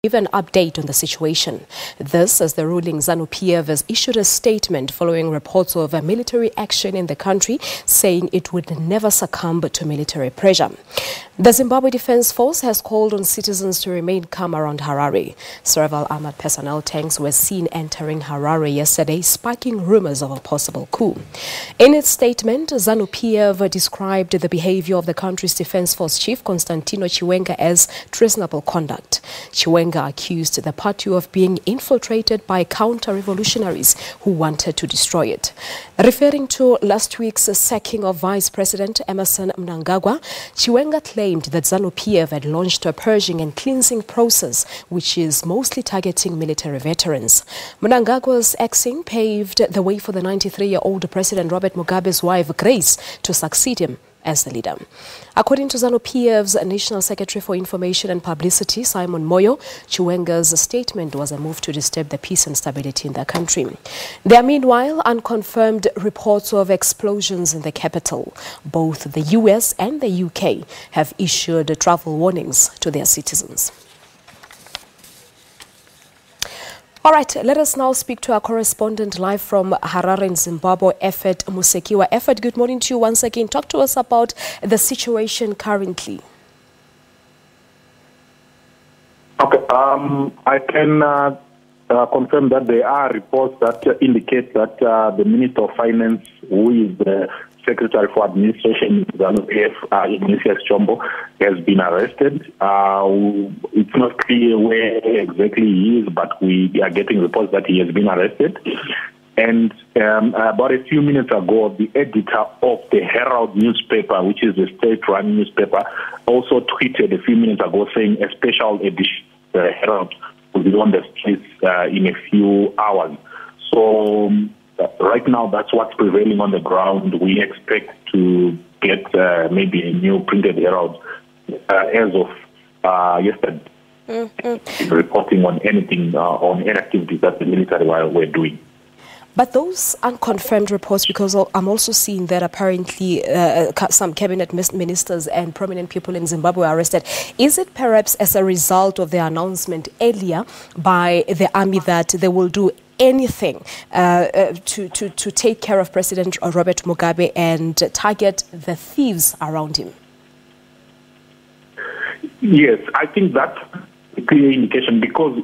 Give an update on the situation. This as the ruling Zanu-PF has issued a statement following reports of military action in the country, saying it would never succumb to military pressure. The Zimbabwe Defence Force has called on citizens to remain calm around Harare. Several armored personnel tanks were seen entering Harare yesterday, sparking rumors of a possible coup. In its statement, Zanu-PF described the behavior of the country's Defence Force Chief, Constantino Chiwenga, as treasonable conduct. Chiwenga accused the party of being infiltrated by counter-revolutionaries who wanted to destroy it. Referring to last week's sacking of Vice President Emmerson Mnangagwa, Chiwenga claimed that Zanu-PF had launched a purging and cleansing process which is mostly targeting military veterans. Mnangagwa's axing paved the way for the 93-year-old President Robert Mugabe's wife Grace to succeed him as the leader. According to Zanu-PF's National Secretary for Information and Publicity, Simon Moyo, Chiwenga's statement was a move to disturb the peace and stability in the country. There are meanwhile unconfirmed reports of explosions in the capital. Both the US and the UK have issued travel warnings to their citizens. All right, let us now speak to our correspondent live from Harare in Zimbabwe, Ephert Musekiwa. Ephert, good morning to you once again. Talk to us about the situation currently. Okay, I can confirm that there are reports that indicate that the Minister of Finance, who is the Secretary for Administration in Zanu-PF, Ignatius Chombo, has been arrested. It's not clear where exactly he is, but we are getting reports that he has been arrested. And about a few minutes ago, the editor of the Herald newspaper, which is the state-run newspaper, also tweeted a few minutes ago saying a special edition of the Herald will be on the streets in a few hours. So right now, that's what's prevailing on the ground. We expect to get maybe a new printed Herald as of yesterday, reporting on anything, on any activities that the military were doing. But those unconfirmed reports, because I'm also seeing that apparently some cabinet ministers and prominent people in Zimbabwe are arrested. Is it perhaps as a result of the announcement earlier by the army that they will do anything to take care of President Robert Mugabe and target the thieves around him? Yes, I think that's a clear indication because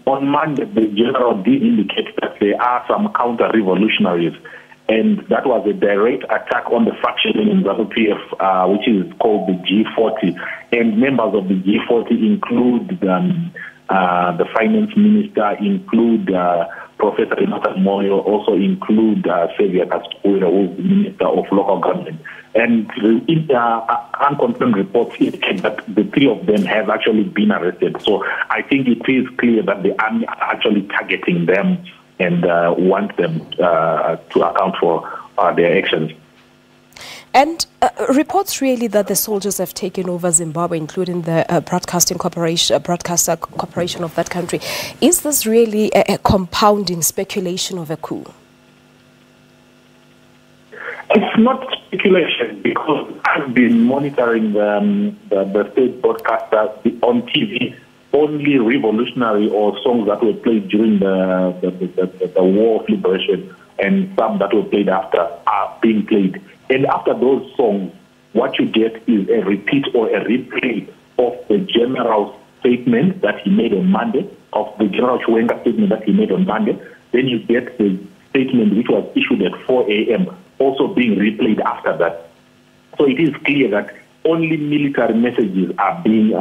on Monday the general did indicate that there are some counter-revolutionaries, and that was a direct attack on the faction in Zanu-PF, which is called the G40. And members of the G40 include the finance minister, include Professor Inata Moyo, also include Xavier Kaspuira, who is the Minister of Local Government. And unconfirmed reports indicate that the three of them have actually been arrested. So I think it is clear that the army are actually targeting them and want them to account for their actions. And reports really that the soldiers have taken over Zimbabwe, including the broadcaster corporation of that country. Is this really a compounding speculation of a coup? It's not speculation because I've been monitoring the state broadcaster on TV. Only revolutionary or songs that were played during the War of Liberation and some that were played after are being played. And after those songs, what you get is a repeat or a replay of the general statement that he made on Monday, of the General Chiwenga statement that he made on Monday. Then you get the statement which was issued at 4 a.m. also being replayed after that. So it is clear that only military messages are being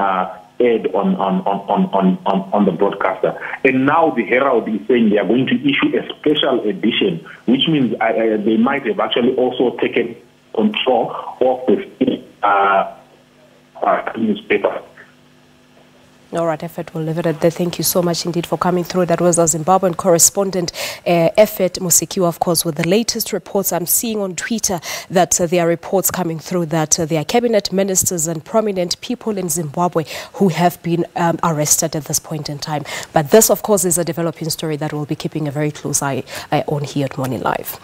aired on the broadcaster. And now the Herald is saying they are going to issue a special edition, which means they might have actually also taken control of the newspaper. All right, Ephert, we'll leave it at that. Thank you so much indeed for coming through. That was our Zimbabwean correspondent, Ephert Musekiwa, of course, with the latest reports. I'm seeing on Twitter that there are reports coming through that there are cabinet ministers and prominent people in Zimbabwe who have been arrested at this point in time. But this, of course, is a developing story that we'll be keeping a very close eye on here at Morning Live.